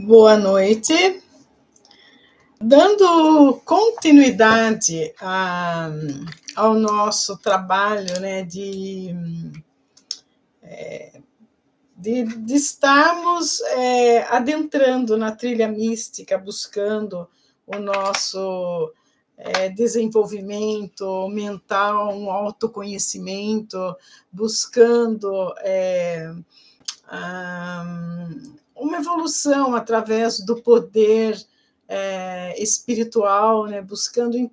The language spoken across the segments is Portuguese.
Boa noite. Dando continuidade ao nosso trabalho, né, de estarmos adentrando na trilha mística, buscando o nosso desenvolvimento mental, um autoconhecimento, buscando uma evolução através do poder espiritual, né? Buscando em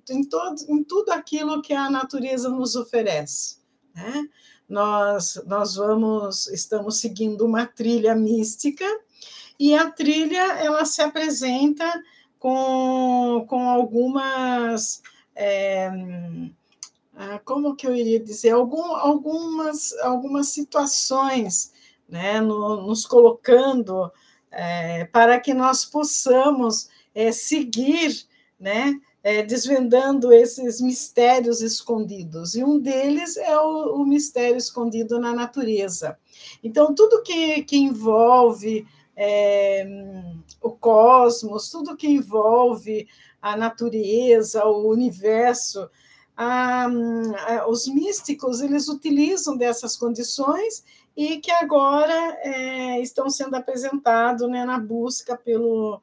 tudo aquilo que a natureza nos oferece, né? Nós estamos seguindo uma trilha mística, e a trilha ela se apresenta com algumas, como que eu iria dizer, algumas situações, né, nos colocando para que nós possamos seguir, né, desvendando esses mistérios escondidos. E um deles é o mistério escondido na natureza. Então, tudo que envolve o cosmos, tudo que envolve a natureza, o universo, os místicos eles utilizam dessas condições e que agora estão sendo apresentados, né, na busca pela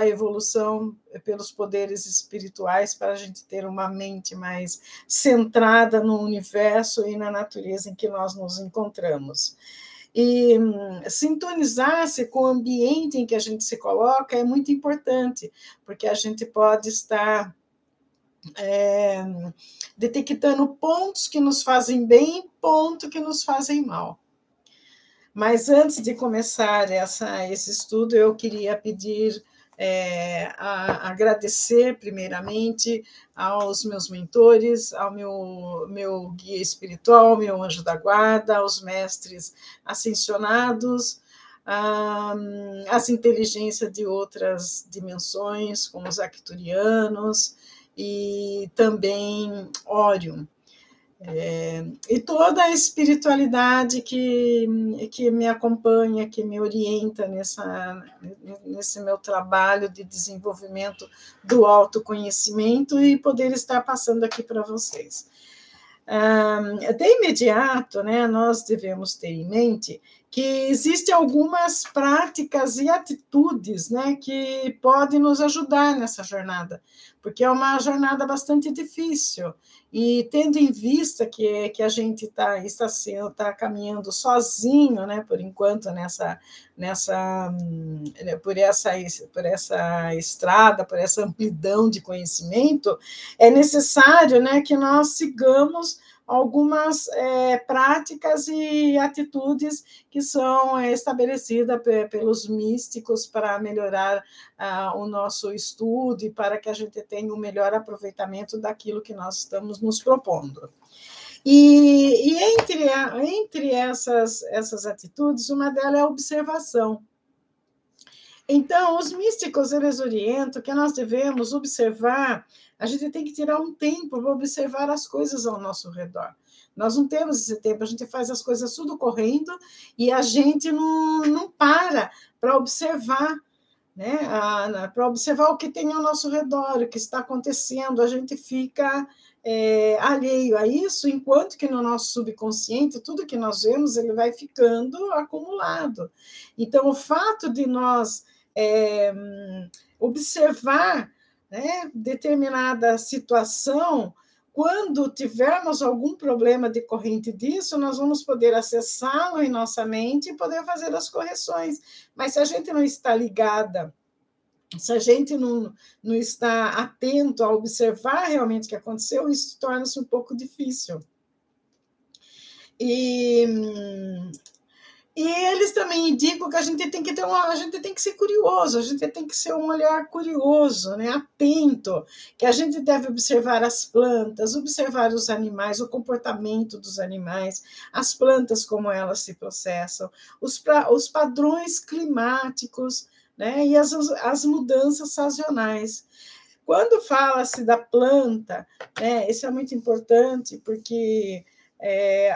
evolução, pelos poderes espirituais, para a gente ter uma mente mais centrada no universo e na natureza em que nós nos encontramos. E sintonizar-se com o ambiente em que a gente se coloca é muito importante, porque a gente pode estar detectando pontos que nos fazem bem, pontos que nos fazem mal. Mas antes de começar esse estudo, eu queria pedir, agradecer primeiramente aos meus mentores, ao meu guia espiritual, meu anjo da guarda, aos mestres ascensionados, as inteligências de outras dimensões, como os arcturianos, e também Órion, e toda a espiritualidade que me acompanha, que me orienta nesse meu trabalho de desenvolvimento do autoconhecimento, e poder estar passando aqui para vocês. De imediato, né, nós devemos ter em mente que existem algumas práticas e atitudes, né, que podem nos ajudar nessa jornada, porque é uma jornada bastante difícil, e tendo em vista que a gente está caminhando sozinho, né, por enquanto, por essa estrada, por essa amplidão de conhecimento, é necessário, né, que nós sigamos algumas práticas e atitudes que são estabelecidas pelos místicos para melhorar o nosso estudo e para que a gente tenha um melhor aproveitamento daquilo que nós estamos nos propondo. E entre essas atitudes, uma delas é a observação. Então, os místicos, eles orientam que nós devemos observar, a gente tem que tirar um tempo para observar as coisas ao nosso redor. Nós não temos esse tempo, a gente faz as coisas tudo correndo e a gente não para observar, né? Para observar o que tem ao nosso redor, o que está acontecendo, a gente fica alheio a isso, enquanto que no nosso subconsciente, tudo que nós vemos, ele vai ficando acumulado. Então, o fato de nós observar, né, determinada situação, quando tivermos algum problema decorrente disso, nós vamos poder acessá-lo em nossa mente e poder fazer as correções. Mas se a gente não está ligada, se a gente não está atento a observar realmente o que aconteceu, isso torna-se um pouco difícil. E eles também indicam que a gente tem que ser curioso, a gente tem que ser um olhar curioso, né, atento, que a gente deve observar as plantas, observar os animais, o comportamento dos animais, as plantas, como elas se processam, os padrões climáticos, né, e as mudanças sazonais. Quando fala-se da planta, né, isso é muito importante, porque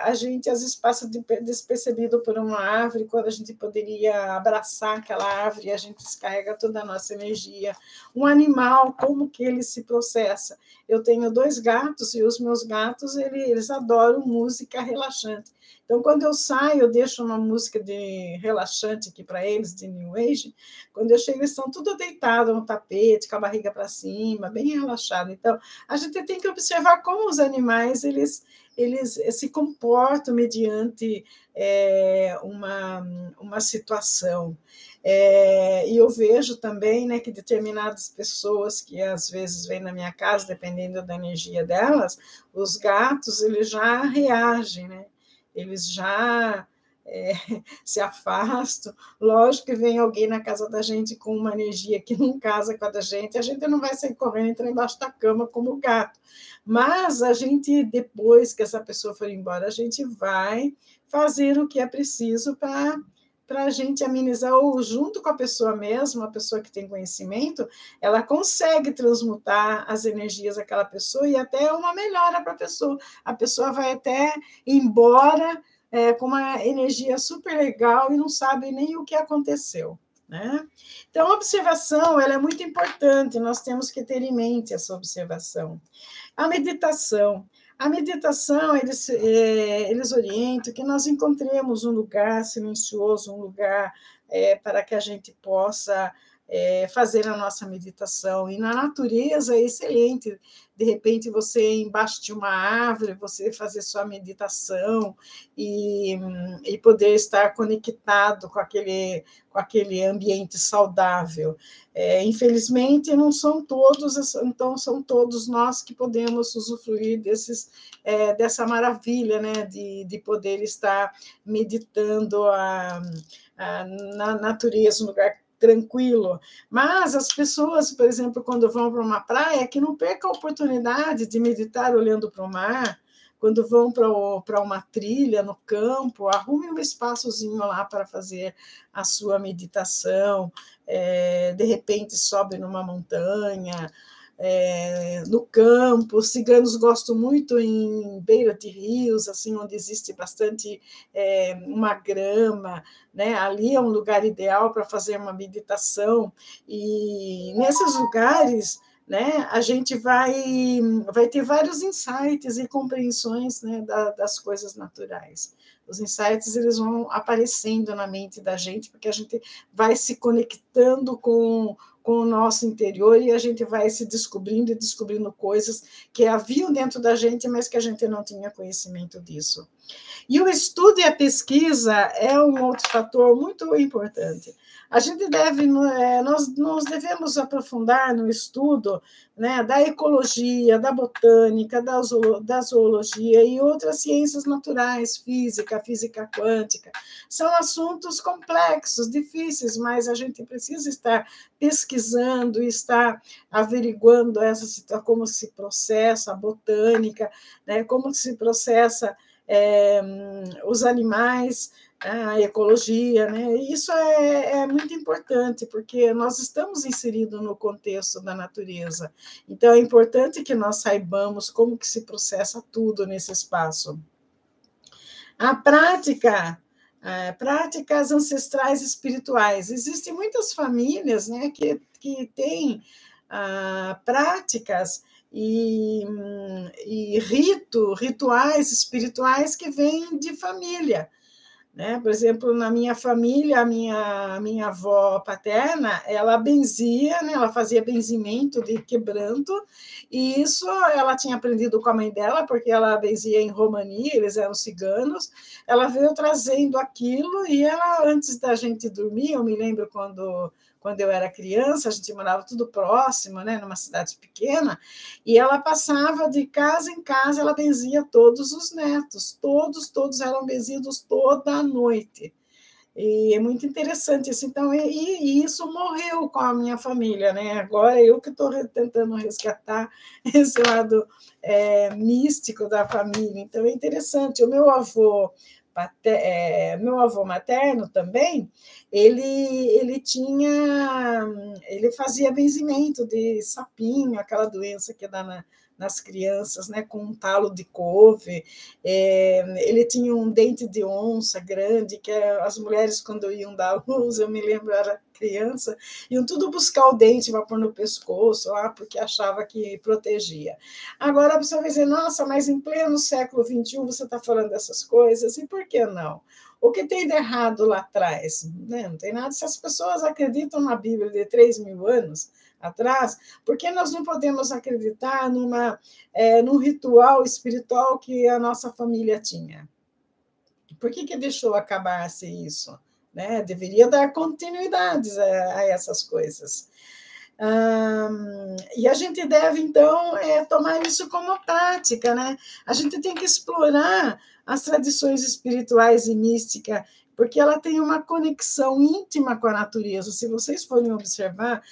A gente, às vezes, passa despercebido por uma árvore, quando a gente poderia abraçar aquela árvore, a gente descarrega toda a nossa energia. Um animal, como que ele se processa? Eu tenho 2 gatos, e os meus gatos, eles adoram música relaxante. Então, quando eu saio, eu deixo uma música de relaxante aqui para eles, de New Age. Quando eu chego, eles estão tudo deitados no tapete, com a barriga para cima, bem relaxado. Então, a gente tem que observar como os animais, eles se comportam mediante uma situação. E eu vejo também, né, que determinadas pessoas que às vezes vêm na minha casa, dependendo da energia delas, os gatos, eles já reagem, né? Eles já é, se afastam. Lógico que vem alguém na casa da gente com uma energia que não casa com a da gente, a gente não vai sair correndo e entrar embaixo da cama como o gato. Mas a gente, depois que essa pessoa for embora, a gente vai fazer o que é preciso para a gente amenizar, ou junto com a pessoa mesma, a pessoa que tem conhecimento, ela consegue transmutar as energias daquela pessoa e até uma melhora para a pessoa. A pessoa vai até embora com uma energia super legal e não sabe nem o que aconteceu. Né? Então, a observação ela é muito importante, nós temos que ter em mente essa observação. A meditação. A meditação, eles orientam que nós encontremos um lugar silencioso, um lugar para que a gente possa fazer a nossa meditação. E na natureza é excelente, de repente, você embaixo de uma árvore, você fazer sua meditação e poder estar conectado com aquele ambiente saudável. Infelizmente, não são todos, então são todos nós que podemos usufruir dessa maravilha, né, de poder estar meditando na natureza, um lugar tranquilo. Mas as pessoas, por exemplo, quando vão para uma praia, que não percam a oportunidade de meditar olhando para o mar, quando vão para uma trilha no campo, arrume um espaçozinho lá para fazer a sua meditação, de repente sobe numa montanha, no campo. Os ciganos gostam muito em beira de rios, assim, onde existe bastante uma grama, né? Ali é um lugar ideal para fazer uma meditação, e nesses lugares, né, a gente vai ter vários insights e compreensões, né, das coisas naturais. Os insights eles vão aparecendo na mente da gente, porque a gente vai se conectando com o nosso interior e a gente vai se descobrindo e descobrindo coisas que haviam dentro da gente, mas que a gente não tinha conhecimento disso. E o estudo e a pesquisa é um outro fator muito importante. A gente nós devemos aprofundar no estudo, né, da ecologia, da botânica, da zoologia e outras ciências naturais, física quântica. São assuntos complexos, difíceis, mas a gente precisa estar pesquisando, estar averiguando como se processa a botânica, né, como se processa os animais, a ecologia, né? Isso é muito importante, porque nós estamos inseridos no contexto da natureza. Então, é importante que nós saibamos como que se processa tudo nesse espaço. A práticas ancestrais espirituais. Existem muitas famílias, né, que têm práticas e rituais espirituais que vêm de família. Né? Por exemplo, na minha família, a minha avó paterna, ela benzia, né? Ela fazia benzimento de quebranto, e isso ela tinha aprendido com a mãe dela, porque ela benzia em Romani, eles eram ciganos, ela veio trazendo aquilo, e ela, antes da gente dormir, eu me lembro quando eu era criança, a gente morava tudo próximo, né, numa cidade pequena, e ela passava de casa em casa, ela benzia todos os netos, todos eram benzidos toda noite. E é muito interessante isso. Então, e isso morreu com a minha família, né? Agora eu que estou tentando resgatar esse lado místico da família. Então, é interessante. O meu avô materno também, ele fazia benzimento de sapinho, aquela doença que dá nas crianças, né, com um talo de couve. Ele tinha um dente de onça grande, que as mulheres, quando iam dar luz, eu me lembro, era criança, iam tudo buscar o dente para pôr no pescoço, porque achava que protegia. Agora a pessoa vai dizer, nossa, mas em pleno século XXI você está falando dessas coisas, e por que não? O que tem de errado lá atrás? Né? Não tem nada. Se as pessoas acreditam na Bíblia de 3.000 anos atrás, por que nós não podemos acreditar num ritual espiritual que a nossa família tinha? Por que deixou acabar-se isso? Né? Deveria dar continuidade a essas coisas. E a gente deve, então, tomar isso como prática, né? A gente tem que explorar as tradições espirituais e místicas, porque ela tem uma conexão íntima com a natureza. Se vocês forem observar,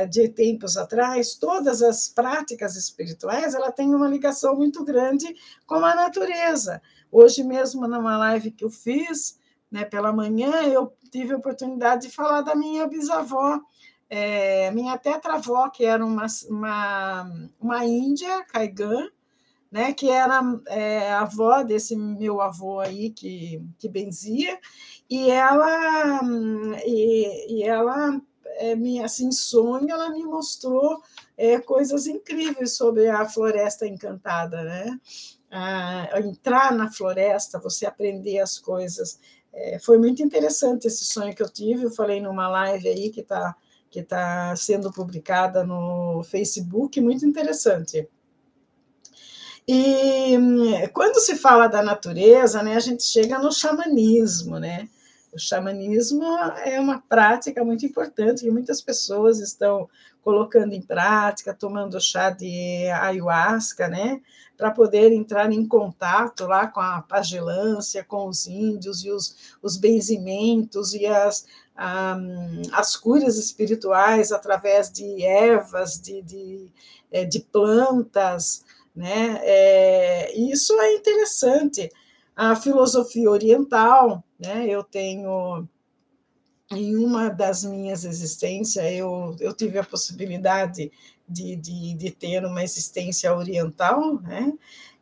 de tempos atrás, todas as práticas espirituais, ela tem uma ligação muito grande com a natureza. Hoje mesmo, numa live que eu fiz, né, pela manhã, eu tive a oportunidade de falar da minha bisavó, minha tetravó, que era uma índia, Caigã, né, que era avó desse meu avô aí, que benzia, e ela, assim, em sonho, ela me mostrou coisas incríveis sobre a Floresta Encantada, né? Entrar na floresta, você aprender as coisas. Foi muito interessante esse sonho que eu tive, eu falei numa live aí que está sendo publicada no Facebook, muito interessante. E quando se fala da natureza, né, a gente chega no xamanismo, né? O xamanismo é uma prática muito importante que muitas pessoas estão colocando em prática, tomando chá de ayahuasca, né, para poder entrar em contato lá com a pagelância, com os índios e os benzimentos e as curas espirituais através de ervas, de plantas, né? Isso é interessante. A filosofia oriental, né? Eu tenho, em uma das minhas existências, eu tive a possibilidade de ter uma existência oriental, né?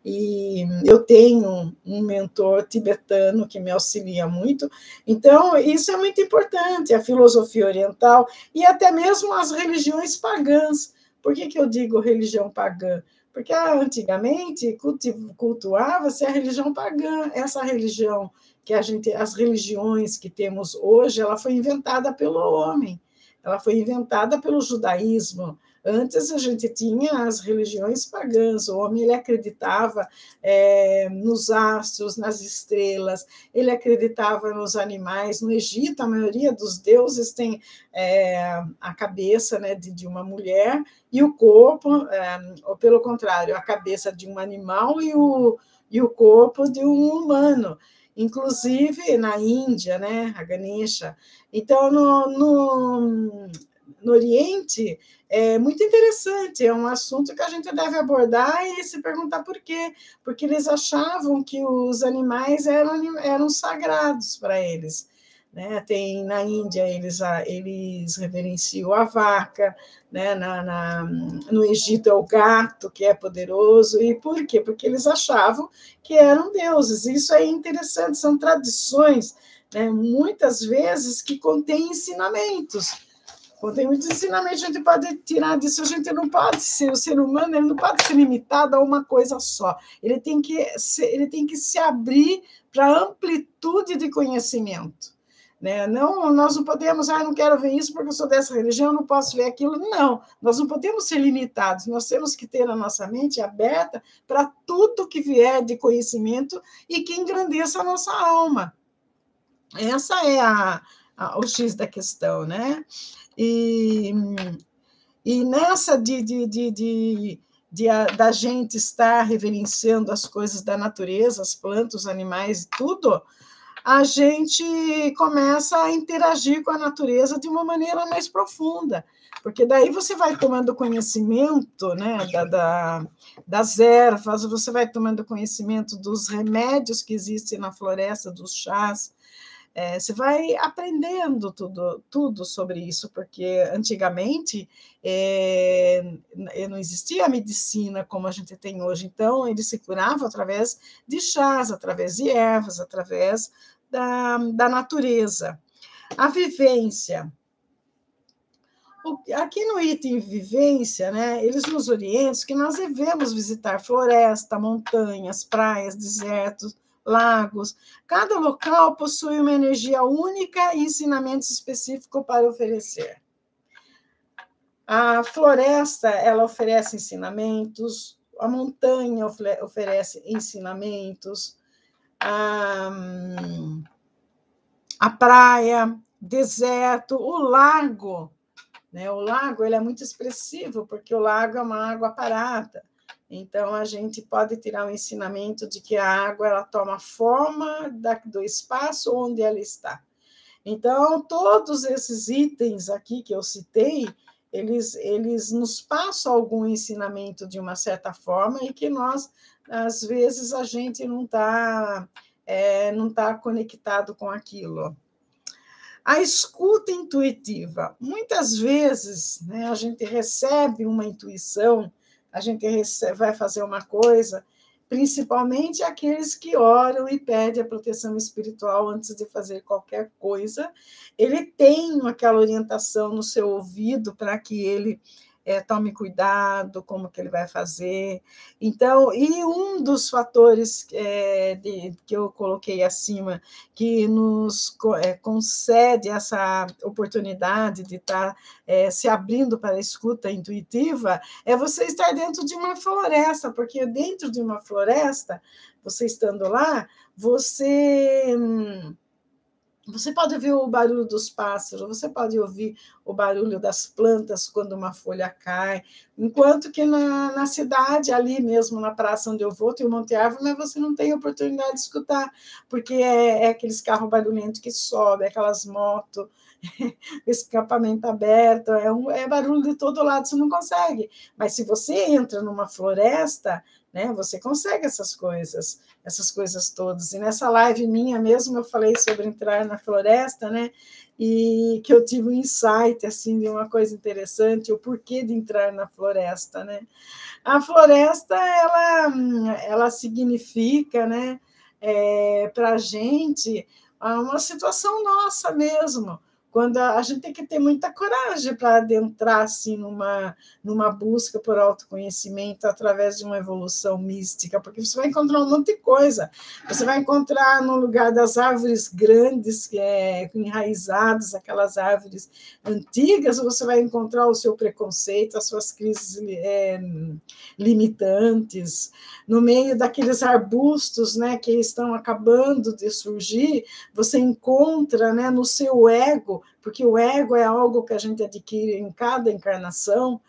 E eu tenho um mentor tibetano que me auxilia muito. Então, isso é muito importante, a filosofia oriental e até mesmo as religiões pagãs. Por que eu digo religião pagã? Porque antigamente cultuava-se a religião pagã. Essa religião as religiões que temos hoje, ela foi inventada pelo homem, ela foi inventada pelo judaísmo. Antes a gente tinha as religiões pagãs, o homem ele acreditava nos astros, nas estrelas, ele acreditava nos animais. No Egito, a maioria dos deuses tem a cabeça, né, de uma mulher e o corpo, ou pelo contrário, a cabeça de um animal e o corpo de um humano. Inclusive na Índia, né, a Ganesha. Então, no Oriente, é muito interessante, é um assunto que a gente deve abordar e se perguntar por quê. Porque eles achavam que os animais eram sagrados para eles. Né? Tem na Índia, eles reverenciam a vaca, né? No Egito é o gato, que é poderoso. E por quê? Porque eles achavam que eram deuses. Isso é interessante, são tradições, né? Muitas vezes que contêm ensinamentos. Tem muitos ensinamentos, a gente pode tirar disso, a gente não pode ser, o ser humano ele não pode ser limitado a uma coisa só, ele tem que se abrir para a amplitude de conhecimento. Né? Não, nós não podemos, não quero ver isso porque eu sou dessa religião, não posso ver aquilo. Não, nós não podemos ser limitados, nós temos que ter a nossa mente aberta para tudo que vier de conhecimento e que engrandeça a nossa alma. Essa é o X da questão, né? E nessa da gente estar reverenciando as coisas da natureza, as plantas, os animais, tudo, a gente começa a interagir com a natureza de uma maneira mais profunda, porque daí você vai tomando conhecimento, né, das ervas, você vai tomando conhecimento dos remédios que existem na floresta, dos chás, Você vai aprendendo tudo sobre isso, porque antigamente não existia a medicina como a gente tem hoje, então eles se curavam através de chás, através de ervas, através da natureza. A vivência. Aqui no item vivência, né, eles nos orientam que nós devemos visitar floresta, montanhas, praias, desertos, lagos. Cada local possui uma energia única e ensinamentos específicos para oferecer. A floresta, ela oferece ensinamentos, a montanha oferece ensinamentos, a praia, deserto, o lago, né? O lago ele é muito expressivo, porque o lago é uma água parada. Então, a gente pode tirar o ensinamento de que a água ela toma forma do espaço onde ela está. Então, todos esses itens aqui que eu citei, eles nos passam algum ensinamento de uma certa forma e que nós, às vezes, a gente não tá conectado com aquilo. A escuta intuitiva. Muitas vezes, né, a gente recebe uma intuição, a gente vai fazer uma coisa, principalmente aqueles que oram e pedem a proteção espiritual antes de fazer qualquer coisa. Ele tem aquela orientação no seu ouvido para que ele tome cuidado, como que ele vai fazer. Então, e um dos fatores que eu coloquei acima, que nos concede essa oportunidade de estar se abrindo para a escuta intuitiva, é você estar dentro de uma floresta, porque dentro de uma floresta, você estando lá, você pode ouvir o barulho dos pássaros, você pode ouvir o barulho das plantas quando uma folha cai, enquanto que na cidade, ali mesmo na praça onde eu vou, tem um monte de árvore, mas você não tem oportunidade de escutar, porque é aqueles carros barulhentos que sobem, aquelas motos, escapamento aberto, é barulho de todo lado, você não consegue. Mas se você entra numa floresta, né, você consegue essas coisas todas. E nessa live minha mesmo, eu falei sobre entrar na floresta, né, e que eu tive um insight, assim, de uma coisa interessante, o porquê de entrar na floresta, né. A floresta, ela significa, né, para a gente, uma situação nossa mesmo, quando a gente tem que ter muita coragem para adentrar assim numa busca por autoconhecimento através de uma evolução mística, porque você vai encontrar um monte de coisa. Você vai encontrar no lugar das árvores grandes, enraizadas, aquelas árvores antigas, você vai encontrar o seu preconceito, as suas crises limitantes. No meio daqueles arbustos, né, que estão acabando de surgir, você encontra, né, no seu ego, porque o ego é algo que a gente adquire em cada encarnação,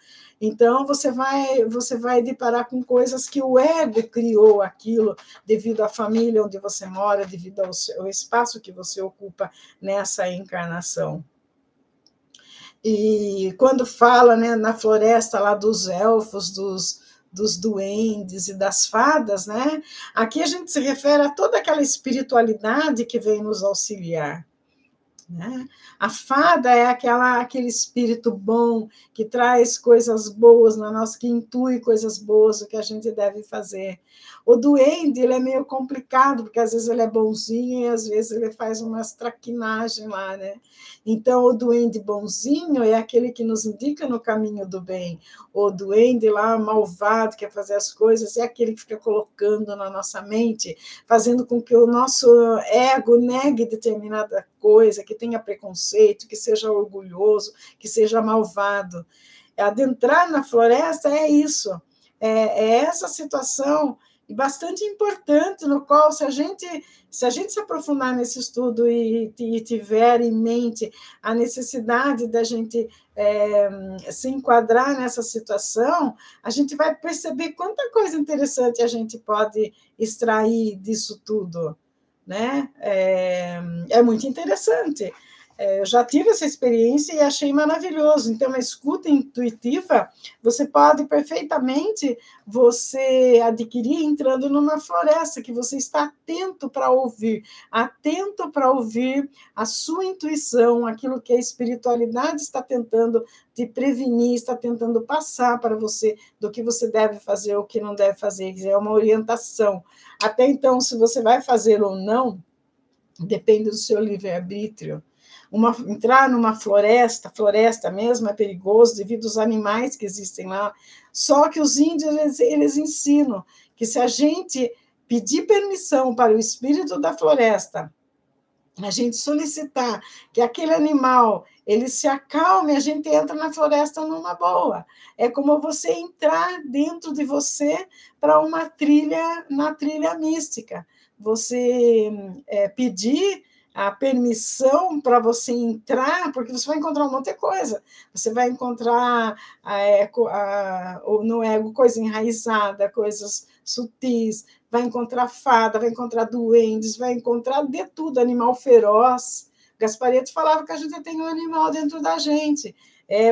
então você vai deparar com coisas que o ego criou aquilo devido à família onde você mora, devido ao espaço que você ocupa nessa encarnação. E quando fala, né, na floresta lá dos elfos, dos duendes e das fadas, né? Aqui a gente se refere a toda aquela espiritualidade que vem nos auxiliar. Né? A fada é aquele espírito bom que traz coisas boas na nossa, que intui coisas boas, o que a gente deve fazer. O duende, ele é meio complicado, porque às vezes ele é bonzinho e às vezes ele faz umas traquinagens lá, né? Então, o duende bonzinho é aquele que nos indica no caminho do bem. O duende lá, malvado, que quer fazer as coisas, é aquele que fica colocando na nossa mente, fazendo com que o nosso ego negue determinada coisa, que tenha preconceito, que seja orgulhoso, que seja malvado. Adentrar na floresta é isso, é essa situação bastante importante, no qual, se a gente se aprofundar nesse estudo e tiver em mente a necessidade da gente se enquadrar nessa situação, a gente vai perceber quanta coisa interessante a gente pode extrair disso tudo. Né? É muito interessante. Eu já tive essa experiência e achei maravilhoso. Então, a escuta intuitiva, você pode perfeitamente você adquirir entrando numa floresta, que você está atento para ouvir a sua intuição, aquilo que a espiritualidade está tentando te prevenir, está tentando passar para você do que você deve fazer, o que não deve fazer, é uma orientação. Até então, se você vai fazer ou não, depende do seu livre-arbítrio. Entrar numa floresta mesmo é perigoso devido aos animais que existem lá. Só que os índios, eles ensinam que se a gente pedir permissão para o espírito da floresta, a gente solicitar que aquele animal ele se acalme, a gente entra na floresta numa boa. É como você entrar dentro de você para uma trilha, na trilha mística. Você pedir a permissão para você entrar, porque você vai encontrar um monte de coisa. Você vai encontrar no ego coisa enraizada, coisas sutis, vai encontrar fada, vai encontrar duendes, vai encontrar de tudo, animal feroz. Gasparetto falava que a gente tem um animal dentro da gente,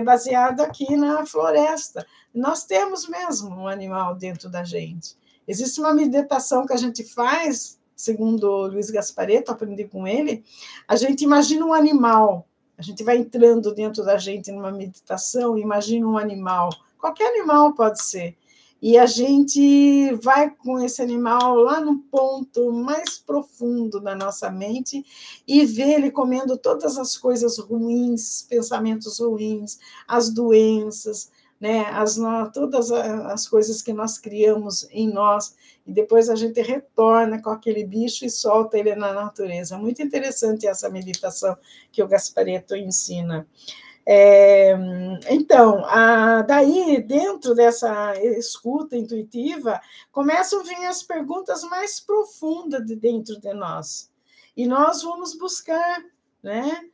baseado aqui na floresta. Nós temos mesmo um animal dentro da gente. Existe uma meditação que a gente faz, segundo o Luiz Gasparetto, aprendi com ele, a gente imagina um animal, a gente vai entrando dentro da gente numa meditação, imagina um animal, qualquer animal pode ser, e a gente vai com esse animal lá no ponto mais profundo da nossa mente e vê ele comendo todas as coisas ruins, pensamentos ruins, as doenças, né? Todas as coisas que nós criamos em nós, e depois a gente retorna com aquele bicho e solta ele na natureza. Muito interessante essa meditação que o Gasparetto ensina. Então, daí, dentro dessa escuta intuitiva, começam a vir as perguntas mais profundas de dentro de nós. E nós vamos buscar, né,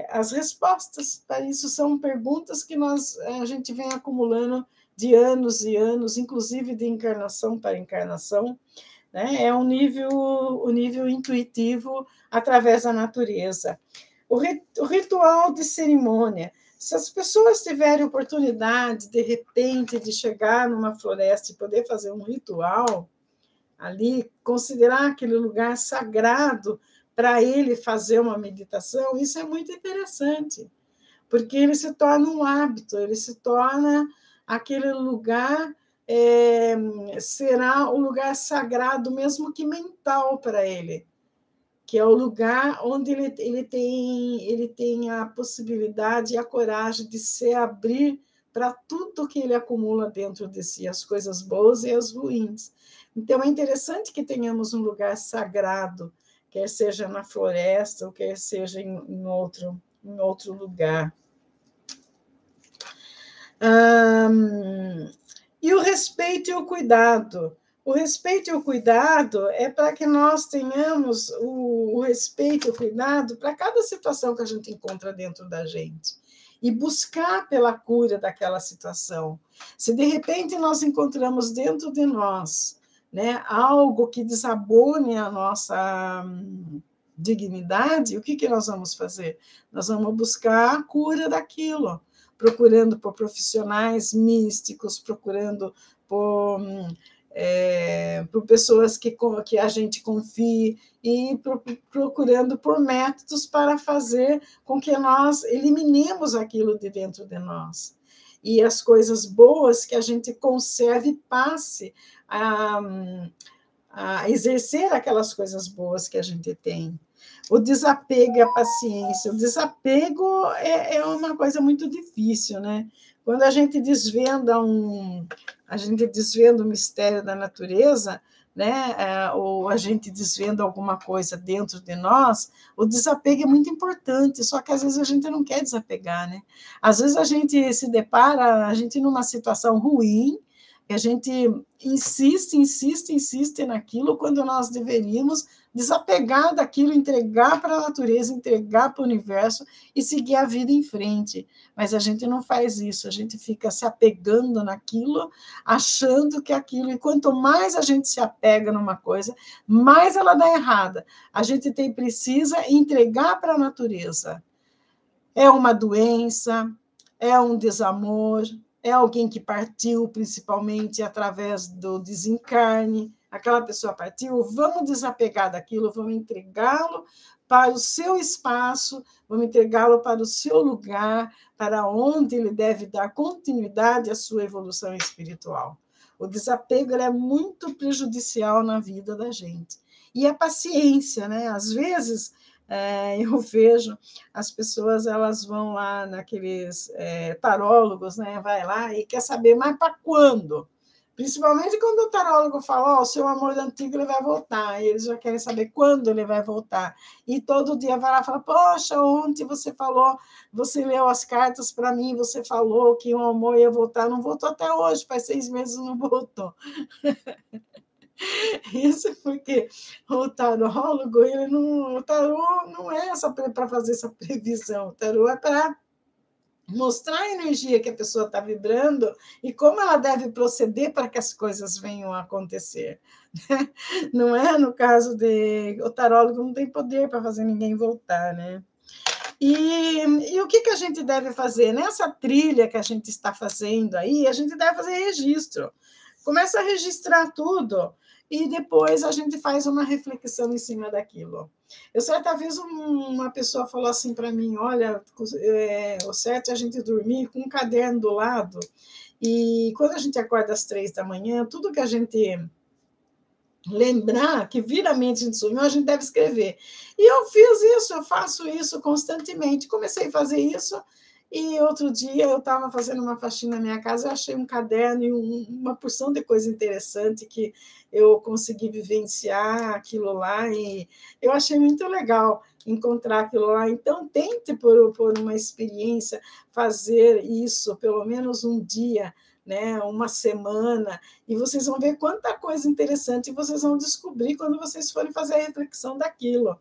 as respostas para isso. São perguntas que a gente vem acumulando de anos e anos, inclusive de encarnação para encarnação, né? É o nível intuitivo através da natureza. O ritual de cerimônia. Se as pessoas tiverem oportunidade, de repente, de chegar numa floresta e poder fazer um ritual ali, considerar aquele lugar sagrado para ele fazer uma meditação, isso é muito interessante, porque ele se torna um hábito, ele se torna aquele lugar, será um lugar sagrado, mesmo que mental para ele, que é o lugar onde ele tem a possibilidade e a coragem de se abrir para tudo que ele acumula dentro de si, as coisas boas e as ruins. Então, é interessante que tenhamos um lugar sagrado, quer seja na floresta ou quer seja em outro lugar. E o respeito e o cuidado. O respeito e o cuidado é para que nós tenhamos o respeito e o cuidado para cada situação que a gente encontra dentro da gente e buscar pela cura daquela situação. Se de repente nós encontramos dentro de nós, né, algo que desabone a nossa dignidade, o que nós vamos fazer? Nós vamos buscar a cura daquilo, procurando por profissionais místicos, procurando por pessoas que a gente confie e procurando por métodos para fazer com que nós eliminemos aquilo de dentro de nós. E as coisas boas que a gente conserve e passe a exercer aquelas coisas boas que a gente tem. O desapego e a paciência. O desapego é uma coisa muito difícil, né? Quando a gente desvenda o mistério da natureza, né? Ou a gente desvenda alguma coisa dentro de nós, o desapego é muito importante, só que às vezes a gente não quer desapegar, né? Às vezes a gente se depara, numa situação ruim, que a gente insiste naquilo, quando nós deveríamos desapegar daquilo, entregar para a natureza, entregar para o universo e seguir a vida em frente. Mas a gente não faz isso, a gente fica se apegando naquilo, achando que aquilo, e quanto mais a gente se apega numa coisa, mais ela dá errada. A gente precisa entregar para a natureza. É uma doença, é um desamor, é alguém que partiu, principalmente através do desencarne. Aquela pessoa partiu, vamos desapegar daquilo, vamos entregá-lo para o seu espaço, vamos entregá-lo para o seu lugar, para onde ele deve dar continuidade à sua evolução espiritual. O desapego é muito prejudicial na vida da gente. E a paciência, né? Às vezes, eu vejo as pessoas, elas vão lá naqueles tarólogos, né? Vai lá e quer saber, mas para quando? Principalmente quando o tarólogo fala, o seu amor antigo ele vai voltar, e eles já querem saber quando ele vai voltar. E todo dia vai lá e fala, poxa, ontem você falou, você leu as cartas para mim, você falou que o amor ia voltar, não voltou até hoje, faz 6 meses não voltou. Isso porque o tarólogo, o tarô não é para fazer essa previsão, o tarô é para mostrar a energia que a pessoa está vibrando e como ela deve proceder para que as coisas venham a acontecer. Não é no caso o tarólogo não tem poder para fazer ninguém voltar, né? E o que a gente deve fazer? Nessa trilha que a gente está fazendo aí, a gente deve fazer registro. Começa a registrar tudo e depois a gente faz uma reflexão em cima daquilo. Eu, certa vez, uma pessoa falou assim para mim, olha, o certo é a gente dormir com um caderno do lado, e quando a gente acorda às 3 da manhã, tudo que a gente lembrar, que vira a mente a gente sonhou, a gente deve escrever. E eu fiz isso, eu faço isso constantemente. Comecei a fazer isso, e outro dia eu estava fazendo uma faxina na minha casa, eu achei um caderno e uma porção de coisa interessante que eu consegui vivenciar aquilo lá, e eu achei muito legal encontrar aquilo lá. Então, tente, por uma experiência, fazer isso pelo menos um dia, né, uma semana, e vocês vão ver quanta coisa interessante vocês vão descobrir quando vocês forem fazer a reflexão daquilo.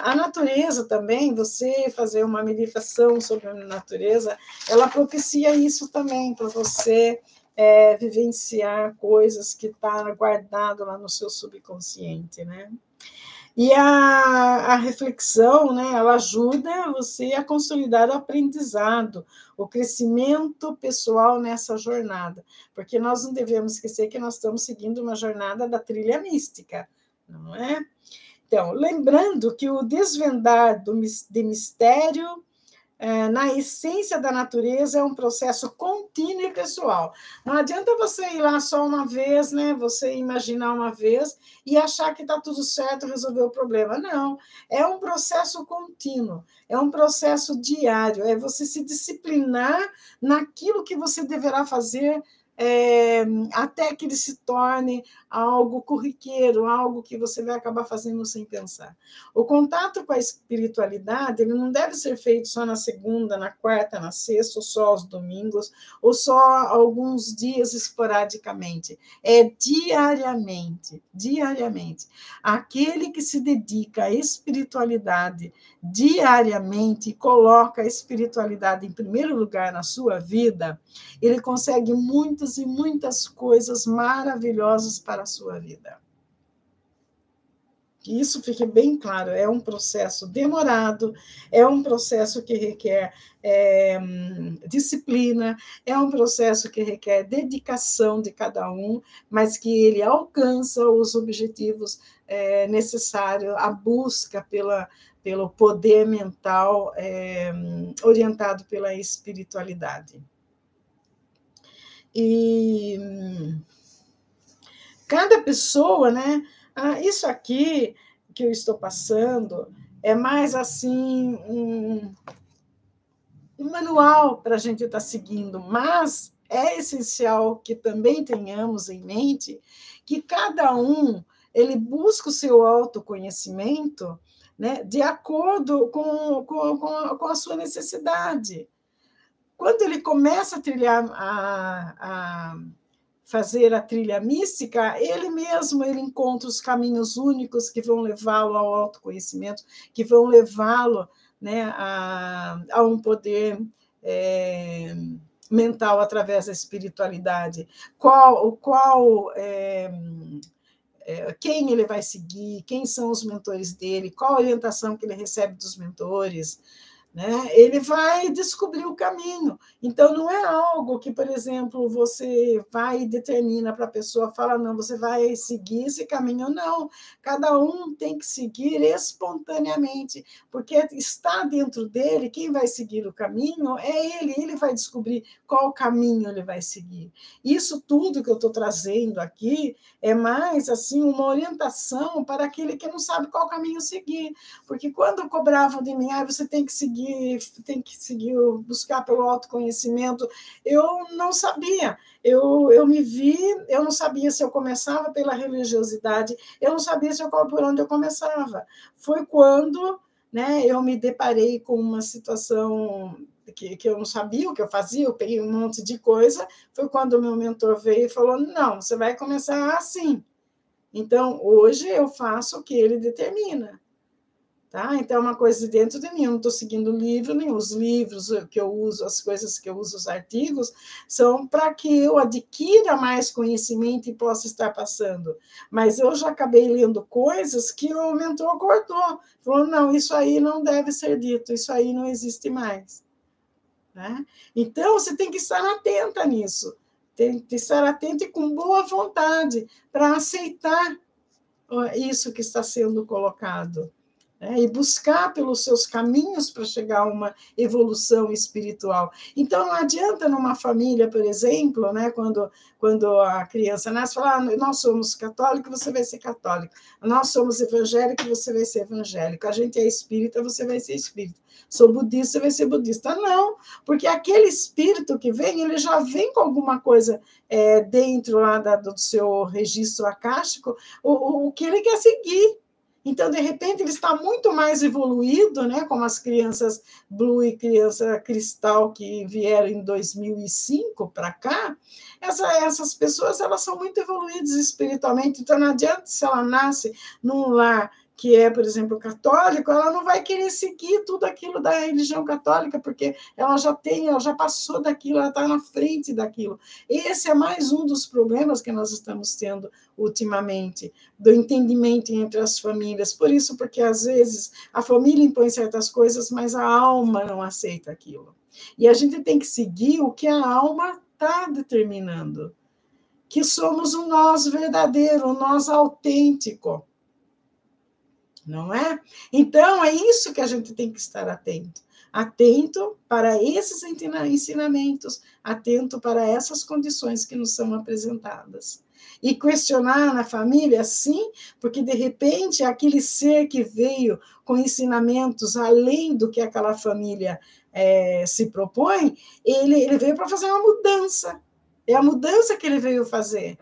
A natureza também, você fazer uma meditação sobre a natureza, ela propicia isso também, para você vivenciar coisas que estão guardado lá no seu subconsciente, né? E a reflexão, né, ela ajuda você a consolidar o aprendizado, o crescimento pessoal nessa jornada, porque nós não devemos esquecer que nós estamos seguindo uma jornada da trilha mística, não é? Então, lembrando que o desvendar de mistério na essência da natureza é um processo contínuo e pessoal. Não adianta você ir lá só uma vez, né? Você imaginar uma vez e achar que está tudo certo, resolver o problema. Não, é um processo contínuo, é um processo diário, é você se disciplinar naquilo que você deverá fazer até que ele se torne algo corriqueiro, algo que você vai acabar fazendo sem pensar. O contato com a espiritualidade, ele não deve ser feito só na segunda, na quarta, na sexta, ou só aos domingos, ou só alguns dias esporadicamente. É diariamente, diariamente. Aquele que se dedica à espiritualidade diariamente, coloca a espiritualidade em primeiro lugar na sua vida, ele consegue muitas e muitas coisas maravilhosas para a sua vida. Que isso fique bem claro, é um processo demorado, é um processo que requer disciplina, é um processo que requer dedicação de cada um, mas que ele alcança os objetivos necessários, a busca pelo poder mental orientado pela espiritualidade. E cada pessoa, né? Isso aqui que eu estou passando é mais assim um manual para a gente estar seguindo, mas é essencial que também tenhamos em mente que cada um ele busca o seu autoconhecimento, né, de acordo com a sua necessidade. Quando ele começa a trilhar fazer a trilha mística, ele mesmo ele encontra os caminhos únicos que vão levá-lo ao autoconhecimento, que vão levá-lo, né, a um poder mental através da espiritualidade. Quem ele vai seguir, quem são os mentores dele, qual a orientação que ele recebe dos mentores, né? Ele vai descobrir o caminho. Então, não é algo que, por exemplo, você vai e determina para a pessoa, fala, não, você vai seguir esse caminho. Não, cada um tem que seguir espontaneamente, porque está dentro dele, quem vai seguir o caminho é ele vai descobrir qual caminho ele vai seguir. Isso tudo que eu estou trazendo aqui é mais assim uma orientação para aquele que não sabe qual caminho seguir, porque quando cobravam de mim, você tem que seguir, buscar pelo autoconhecimento, eu não sabia, eu me vi, eu não sabia se eu começava pela religiosidade, eu não sabia por onde eu começava. Foi quando, né, eu me deparei com uma situação que eu não sabia o que eu fazia, eu peguei um monte de coisa, foi quando o meu mentor veio e falou, não, você vai começar assim. Então, hoje eu faço o que ele determina. Tá? Então, é uma coisa de dentro de mim, eu não estou seguindo livro nenhum. Os livros que eu uso, as coisas que eu uso, os artigos, são para que eu adquira mais conhecimento e possa estar passando. Mas eu já acabei lendo coisas que o mentor cortou. Falou, não, isso aí não deve ser dito, isso aí não existe mais. Né? Então, você tem que estar atenta nisso. Tem que estar atenta e com boa vontade para aceitar isso que está sendo colocado. E buscar pelos seus caminhos para chegar a uma evolução espiritual. Então, não adianta numa família, por exemplo, né, quando a criança nasce, falar, nós somos católicos, você vai ser católico. Nós somos evangélicos, você vai ser evangélico. A gente é espírita, você vai ser espírita. Sou budista, você vai ser budista. Não, porque aquele espírito que vem, ele já vem com alguma coisa dentro lá do seu registro acástico, o que ele quer seguir. Então, de repente, ele está muito mais evoluído, né? Como as crianças Blue e criança Cristal que vieram em 2005 para cá, essas pessoas elas são muito evoluídas espiritualmente. Então, não adianta se ela nasce num lar que é, por exemplo, católico, ela não vai querer seguir tudo aquilo da religião católica, porque ela já passou daquilo, ela está na frente daquilo. Esse é mais um dos problemas que nós estamos tendo ultimamente, do entendimento entre as famílias. Por isso, porque às vezes a família impõe certas coisas, mas a alma não aceita aquilo. E a gente tem que seguir o que a alma está determinando, que somos o nós verdadeiro, o nós autêntico. Não é? Então, é isso que a gente tem que estar atento. Atento para esses ensinamentos, atento para essas condições que nos são apresentadas. E questionar na família, sim, porque, de repente, aquele ser que veio com ensinamentos além do que aquela família se propõe, ele veio para fazer uma mudança. É a mudança que ele veio fazer.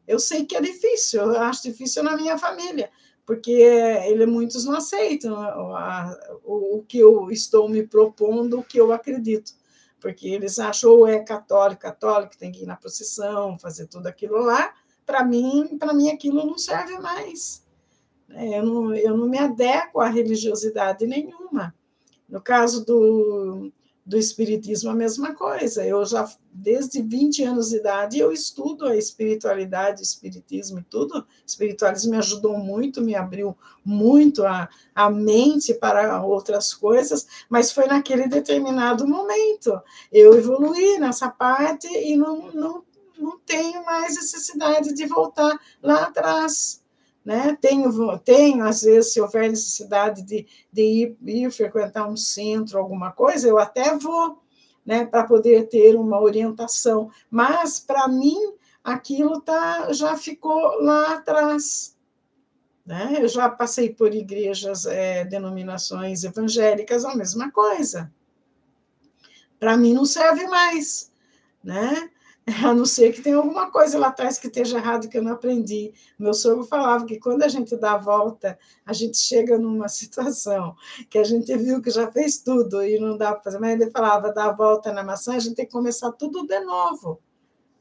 Eu sei que é difícil, eu acho difícil na minha família, porque muitos não aceitam o que eu estou me propondo, o que eu acredito, porque eles acham ou é católico, tem que ir na procissão, fazer tudo aquilo lá. Para mim aquilo não serve mais. Eu não me adequo a religiosidade nenhuma. No caso do espiritismo, a mesma coisa. Eu já, desde 20 anos de idade, eu estudo a espiritualidade, o espiritismo e tudo. O espiritualismo me ajudou muito, me abriu muito a mente para outras coisas, mas foi naquele determinado momento. Eu evoluí nessa parte e não tenho mais necessidade de voltar lá atrás. Né? Tenho, às vezes, se houver necessidade de ir frequentar um centro, alguma coisa, eu até vou, né, para poder ter uma orientação. Mas, para mim, aquilo já ficou lá atrás. Né? Eu já passei por igrejas, denominações evangélicas, a mesma coisa. Para mim, não serve mais. Né? A não ser que tenha alguma coisa lá atrás que esteja errado, que eu não aprendi. Meu sogro falava que quando a gente dá a volta, a gente chega numa situação que a gente viu que já fez tudo e não dá para fazer, mas ele falava, dá a volta na maçã, a gente tem que começar tudo de novo.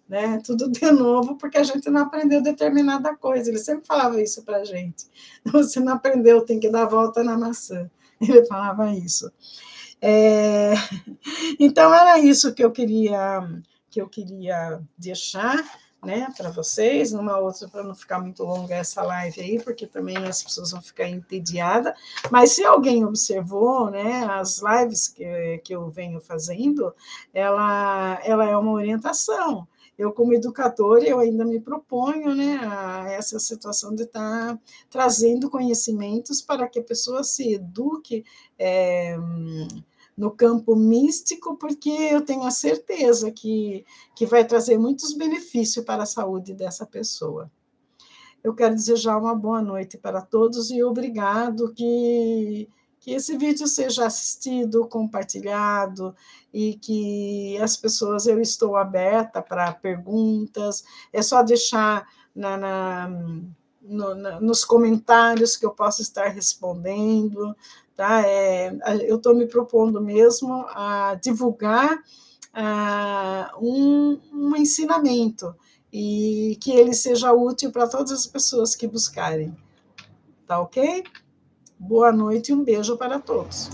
né? Tudo de novo, porque a gente não aprendeu determinada coisa. Ele sempre falava isso para a gente. Você não aprendeu, tem que dar a volta na maçã. Ele falava isso. É... Então, era isso que eu queria deixar, né, para vocês, numa outra, para não ficar muito longa essa live aí, porque também as pessoas vão ficar entediadas, mas se alguém observou, né, as lives que eu venho fazendo, ela é uma orientação. Eu, como educadora, eu ainda me proponho, né, a essa situação de estar trazendo conhecimentos para que a pessoa se eduque, no campo místico, porque eu tenho a certeza que vai trazer muitos benefícios para a saúde dessa pessoa. Eu quero desejar uma boa noite para todos e obrigado que esse vídeo seja assistido, compartilhado e que as pessoas, eu estou aberta para perguntas, é só deixar nos comentários que eu posso estar respondendo, tá? Eu estou me propondo mesmo a divulgar um ensinamento e que ele seja útil para todas as pessoas que buscarem. Tá ok? Boa noite e um beijo para todos.